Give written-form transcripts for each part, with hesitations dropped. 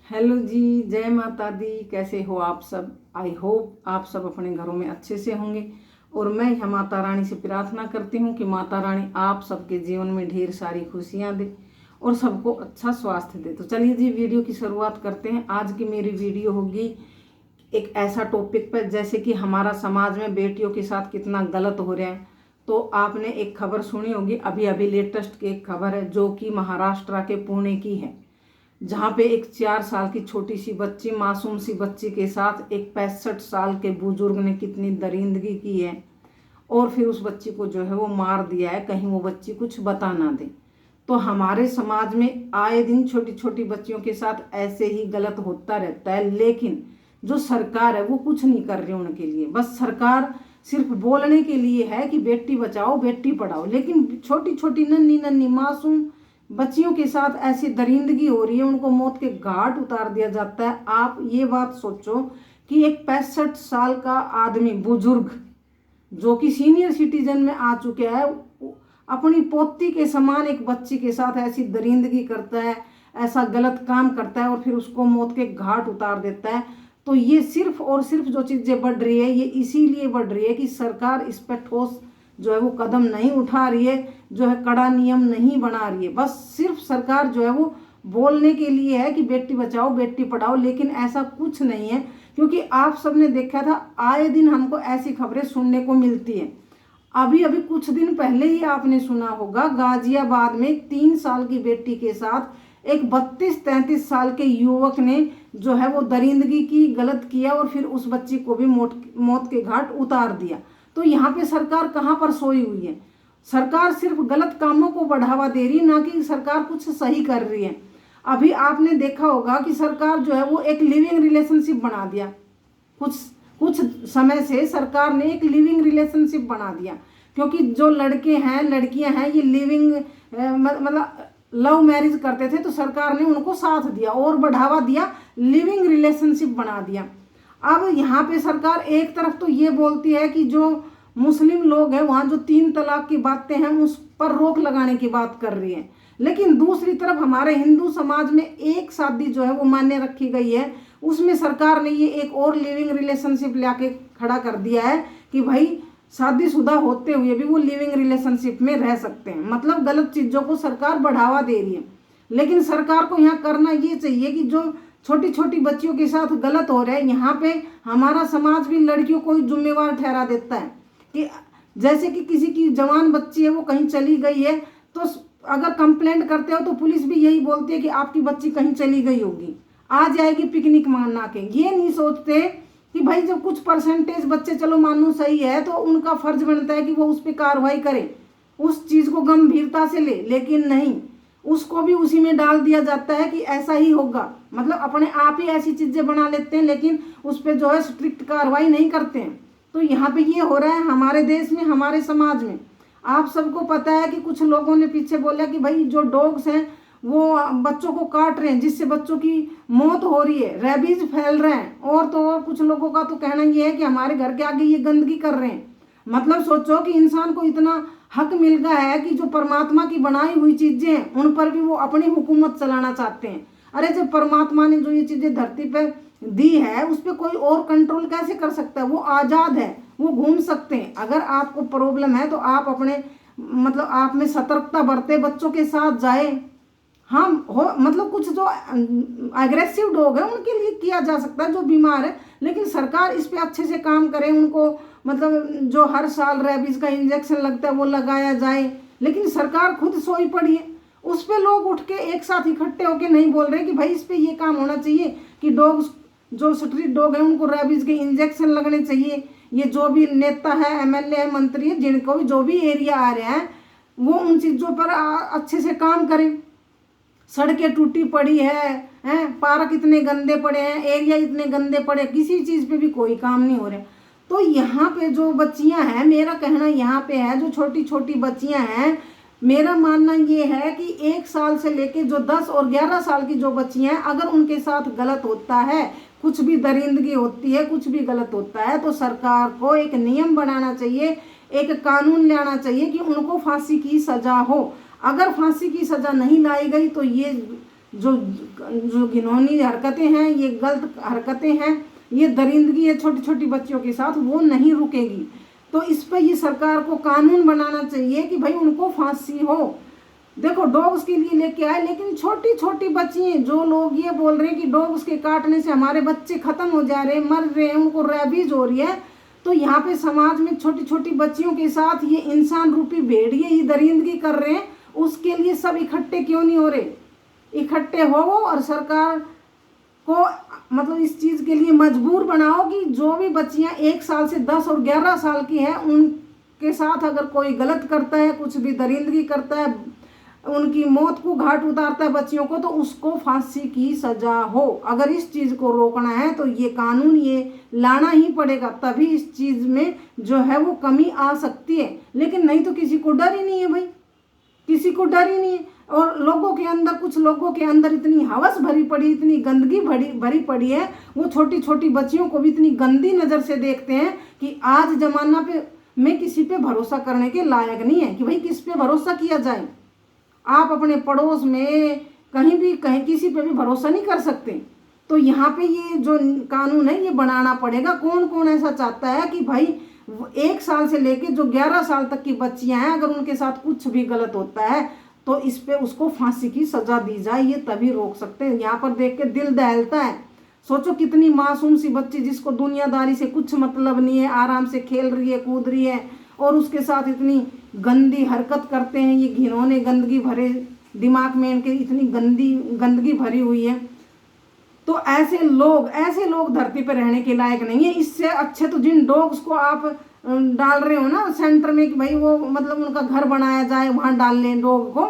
Hello जी, जय माता दी। कैसे हो आप सब? आई होप आप सब अपने घरों में अच्छे से होंगे। और मैं यहाँ माता रानी से प्रार्थना करती हूँ कि माता रानी आप सबके जीवन में ढेर सारी खुशियाँ दे और सबको अच्छा स्वास्थ्य दे। तो चलिए जी, वीडियो की शुरुआत करते हैं। आज की मेरी वीडियो होगी एक ऐसा टॉपिक पर, जैसे कि हमारा समाज में बेटियों के साथ कितना गलत हो रहा है। तो आपने एक खबर सुनी होगी, अभी अभी लेटेस्ट की एक खबर है जो कि महाराष्ट्र के पुणे की है, जहाँ पे एक 4 साल की छोटी सी बच्ची, मासूम सी बच्ची के साथ एक 65 साल के बुजुर्ग ने कितनी दरिंदगी की है। और फिर उस बच्ची को जो है वो मार दिया है, कहीं वो बच्ची कुछ बता ना दे। तो हमारे समाज में आए दिन छोटी छोटी बच्चियों के साथ ऐसे ही गलत होता रहता है, लेकिन जो सरकार है वो कुछ नहीं कर रही उनके लिए। बस सरकार सिर्फ बोलने के लिए है कि बेटी बचाओ बेटी पढ़ाओ, लेकिन छोटी छोटी नन्ही नन्ही मासूम बच्चियों के साथ ऐसी दरिंदगी हो रही है, उनको मौत के घाट उतार दिया जाता है। आप ये बात सोचो कि एक 65 साल का आदमी, बुजुर्ग, जो कि सीनियर सिटीजन में आ चुका है, अपनी पोती के समान एक बच्ची के साथ ऐसी दरिंदगी करता है, ऐसा गलत काम करता है और फिर उसको मौत के घाट उतार देता है। तो ये सिर्फ और सिर्फ जो चीज़ें बढ़ रही है, ये इसीलिए बढ़ रही है कि सरकार इस पर ठोस जो है वो कदम नहीं उठा रही है, जो है कड़ा नियम नहीं बना रही है। बस सिर्फ सरकार जो है वो बोलने के लिए है कि बेटी बचाओ बेटी पढ़ाओ, लेकिन ऐसा कुछ नहीं है। क्योंकि आप सबने देखा था, आए दिन हमको ऐसी खबरें सुनने को मिलती है। अभी अभी कुछ दिन पहले ही आपने सुना होगा, गाजियाबाद में 3 साल की बेटी के साथ एक 32-33 साल के युवक ने जो है वो दरिंदगी की, गलत किया और फिर उस बच्ची को भी मौत के घाट उतार दिया। तो यहाँ पे सरकार कहाँ पर सोई हुई है? सरकार सिर्फ गलत कामों को बढ़ावा दे रही है, ना कि सरकार कुछ सही कर रही है। अभी आपने देखा होगा कि सरकार जो है वो एक लिविंग रिलेशनशिप बना दिया। कुछ कुछ समय से सरकार ने एक लिविंग रिलेशनशिप बना दिया, क्योंकि जो लड़के हैं लड़कियां हैं ये लिविंग मतलब लव मैरिज करते थे, तो सरकार ने उनको साथ दिया और बढ़ावा दिया, लिविंग रिलेशनशिप बना दिया। अब यहाँ पे सरकार एक तरफ तो ये बोलती है कि जो मुस्लिम लोग हैं वहाँ जो 3 तलाक की बातें हैं उस पर रोक लगाने की बात कर रही है, लेकिन दूसरी तरफ हमारे हिंदू समाज में एक शादी जो है वो मान्य रखी गई है, उसमें सरकार ने ये एक और लिविंग रिलेशनशिप लाके खड़ा कर दिया है कि भाई शादीशुदा होते हुए भी वो लिविंग रिलेशनशिप में रह सकते हैं। मतलब गलत चीज़ों को सरकार बढ़ावा दे रही है। लेकिन सरकार को यहाँ करना ये चाहिए कि जो छोटी छोटी बच्चियों के साथ गलत हो रहा है, यहाँ पे हमारा समाज भी लड़कियों को ही जिम्मेवार ठहरा देता है कि जैसे कि किसी की जवान बच्ची है वो कहीं चली गई है, तो अगर कंप्लेंट करते हो तो पुलिस भी यही बोलती है कि आपकी बच्ची कहीं चली गई होगी, आ जाएगी पिकनिक माना के। ये नहीं सोचते कि भाई जब कुछ परसेंटेज बच्चे, चलो मानो सही है, तो उनका फर्ज बनता है कि वो उस पर कार्रवाई करे, उस चीज़ को गंभीरता से ले। लेकिन नहीं, उसको भी उसी में डाल दिया जाता है कि ऐसा ही होगा। मतलब अपने आप ही ऐसी चीज़ें बना लेते हैं, लेकिन उस पर जो है स्ट्रिक्ट कार्रवाई नहीं करते हैं। तो यहाँ पे ये हो रहा है हमारे देश में, हमारे समाज में। आप सबको पता है कि कुछ लोगों ने पीछे बोला कि भाई जो डॉग्स हैं वो बच्चों को काट रहे हैं, जिससे बच्चों की मौत हो रही है, रेबीज फैल रहे हैं। और तो और कुछ लोगों का तो कहना ये है कि हमारे घर के आगे ये गंदगी कर रहे हैं। मतलब सोचो कि इंसान को इतना हक मिल गया है कि जो परमात्मा की बनाई हुई चीज़ें हैं उन पर भी वो अपनी हुकूमत चलाना चाहते हैं। अरे जब परमात्मा ने जो ये चीज़ें धरती पर दी है उस पर कोई और कंट्रोल कैसे कर सकता है? वो आज़ाद है, वो घूम सकते हैं। अगर आपको प्रॉब्लम है तो आप अपने मतलब आप में सतर्कता बरते, बच्चों के साथ जाए। हाँ हो, मतलब कुछ जो एग्रेसिव डॉग है उनके लिए किया जा सकता है, जो बीमार है, लेकिन सरकार इस पे अच्छे से काम करे। उनको मतलब जो हर साल रेबीज का इंजेक्शन लगता है वो लगाया जाए। लेकिन सरकार खुद सोई पड़ी है, उस पे लोग उठ के एक साथ इकट्ठे होके नहीं बोल रहे कि भाई इस पे ये काम होना चाहिए कि डॉग्स, जो स्ट्रीट डॉग है उनको रेबीज के इंजेक्शन लगने चाहिए। ये जो भी नेता है, एमएलए है, मंत्री है, जिनको भी जो भी एरिया आ रहे हैं वो उन चीज़ों पर अच्छे से काम करें। सड़कें टूटी पड़ी हैं, पार्क इतने गंदे पड़े हैं, एरिया इतने गंदे पड़े, किसी चीज़ पे भी कोई काम नहीं हो रहा। तो यहाँ पे जो बच्चियाँ हैं, मेरा कहना यहाँ पे है, जो छोटी छोटी बच्चियाँ हैं, मेरा मानना ये है कि 1 साल से लेके जो 10 और 11 साल की जो बच्चियाँ हैं, अगर उनके साथ गलत होता है, कुछ भी दरिंदगी होती है, कुछ भी गलत होता है, तो सरकार को एक नियम बनाना चाहिए, एक कानून लाना चाहिए कि उनको फांसी की सज़ा हो। अगर फांसी की सज़ा नहीं लाई गई तो ये जो जो घिनौनी हरकतें हैं, ये गलत हरकतें हैं, ये दरिंदगी है छोटी छोटी बच्चियों के साथ, वो नहीं रुकेगी। तो इस पर ये सरकार को कानून बनाना चाहिए कि भाई उनको फांसी हो। देखो डॉग्स के लिए लेके आए, लेकिन छोटी छोटी बच्ची, जो लोग ये बोल रहे हैं कि डॉग्स के काटने से हमारे बच्चे खत्म हो जा रहे हैं, मर रहे हैं, उनको रेबीज हो रही है, तो यहाँ पे समाज में छोटी छोटी बच्चियों के साथ ये इंसान रूपी भेड़िए ही दरिंदगी कर रहे हैं। उसके लिए सब इकट्ठे क्यों नहीं हो रहे? इकट्ठे हो और सरकार को मतलब इस चीज़ के लिए मजबूर बनाओ कि जो भी बच्चियां 1 साल से 10 और 11 साल की हैं, उनके साथ अगर कोई गलत करता है, कुछ भी दरिंदगी करता है, उनकी मौत को घाट उतारता है बच्चियों को, तो उसको फांसी की सजा हो। अगर इस चीज़ को रोकना है तो ये कानून ये लाना ही पड़ेगा, तभी इस चीज़ में जो है वो कमी आ सकती है। लेकिन नहीं तो किसी को डर ही नहीं है भाई, किसी को डर ही नहीं है। और लोगों के अंदर, कुछ लोगों के अंदर इतनी हवस भरी पड़ी, इतनी गंदगी भरी पड़ी है, वो छोटी छोटी बच्चियों को भी इतनी गंदी नज़र से देखते हैं कि आज जमाना पे में किसी पे भरोसा करने के लायक नहीं है कि भाई किस पे भरोसा किया जाए। आप अपने पड़ोस में कहीं भी किसी पे भी भरोसा नहीं कर सकते। तो यहाँ पे ये जो कानून है ये बनाना पड़ेगा। कौन कौन ऐसा चाहता है कि भाई 1 साल से लेके जो 11 साल तक की बच्चियां हैं, अगर उनके साथ कुछ भी गलत होता है तो इस पे उसको फांसी की सजा दी जाए, ये तभी रोक सकते हैं। यहाँ पर देख के दिल दहलता है। सोचो कितनी मासूम सी बच्ची जिसको दुनियादारी से कुछ मतलब नहीं है, आराम से खेल रही है, कूद रही है, और उसके साथ इतनी गंदी हरकत करते हैं। ये घिनौने गंदगी भरे दिमाग में इनके इतनी गंदगी भरी हुई है। तो ऐसे लोग धरती पर रहने के लायक नहीं है। इससे अच्छे तो जिन डॉग्स को आप डाल रहे हो ना सेंटर में कि भाई वो मतलब उनका घर बनाया जाए, वहाँ डाल लें डॉग को।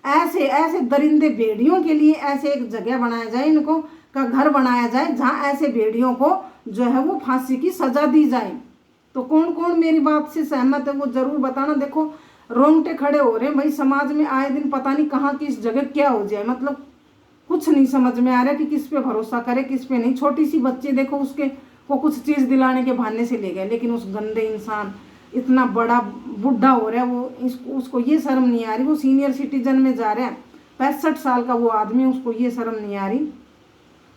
ऐसे दरिंदे भेड़ियों के लिए ऐसे एक जगह बनाया जाए, इनको का घर बनाया जाए जहाँ ऐसे भेड़ियों को जो है वो फांसी की सजा दी जाए। तो कौन कौन मेरी बात से सहमत है वो जरूर बताना। देखो रोंगटे खड़े हो रहे हैं भाई, समाज में आए दिन पता नहीं कहाँ किस जगह क्या हो जाए, मतलब कुछ नहीं समझ में आ रहा कि किस पे भरोसा करे किस पे नहीं। छोटी सी बच्ची देखो, उसके को कुछ चीज़ दिलाने के बहाने से ले गए, लेकिन उस गंदे इंसान इतना बड़ा बुढ़ा हो रहा है, वो उसको ये शर्म नहीं आ रही। वो सीनियर सिटीजन में जा रहा है, 65 साल का वो आदमी, उसको ये शर्म नहीं आ रही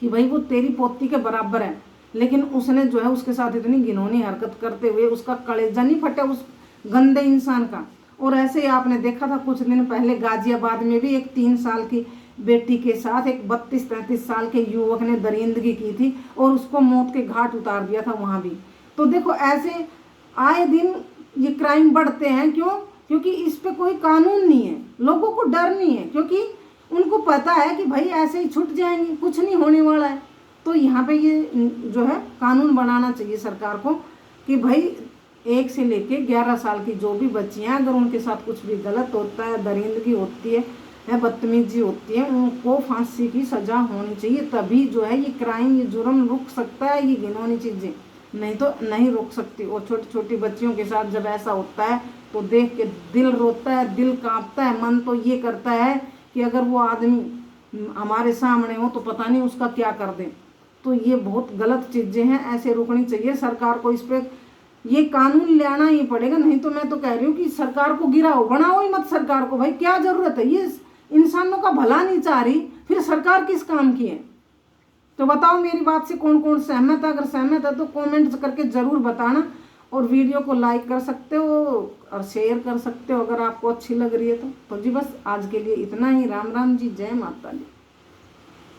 कि भाई वो तेरी पोती के बराबर है, लेकिन उसने जो है उसके साथ इतनी घिनौनी हरकत करते हुए उसका कलेजा नहीं फटा उस गंदे इंसान का। और ऐसे ही आपने देखा था कुछ दिन पहले गाजियाबाद में भी एक 3 साल की बेटी के साथ एक 32-33 साल के युवक ने दरिंदगी की थी और उसको मौत के घाट उतार दिया था वहाँ भी। तो देखो ऐसे आए दिन ये क्राइम बढ़ते हैं। क्यों? क्योंकि इस पे कोई कानून नहीं है, लोगों को डर नहीं है, क्योंकि उनको पता है कि भाई ऐसे ही छूट जाएंगे, कुछ नहीं होने वाला है। तो यहाँ पे ये जो है कानून बनाना चाहिए सरकार को कि भाई 1 से लेके 11 साल की जो भी बच्चियाँ, अगर उनके साथ कुछ भी गलत होता है, दरिंदगी होती है, बदतमीजी होती है, उनको फांसी की सजा होनी चाहिए। तभी जो है ये क्राइम, ये जुर्म रुक सकता है, ये घिनौनी चीज़ें नहीं तो नहीं रुक सकती। और छोटी छोटी बच्चियों के साथ जब ऐसा होता है तो देख के दिल रोता है, दिल कांपता है, मन तो ये करता है कि अगर वो आदमी हमारे सामने हो तो पता नहीं उसका क्या कर दें। तो ये बहुत गलत चीज़ें हैं, ऐसे रोकनी चाहिए सरकार को। इस पर ये कानून लाना ही पड़ेगा, नहीं तो मैं तो कह रही हूँ कि सरकार को गिराओ, बनाओ ही मत सरकार को। भाई क्या ज़रूरत है, ये इंसानों का भला नहीं चाह रही, फिर सरकार किस काम की है? तो बताओ मेरी बात से कौन कौन सहमत है। अगर सहमत है तो कमेंट्स करके ज़रूर बताना, और वीडियो को लाइक कर सकते हो और शेयर कर सकते हो अगर आपको अच्छी लग रही है तो जी बस आज के लिए इतना ही। राम राम जी, जय माता दी।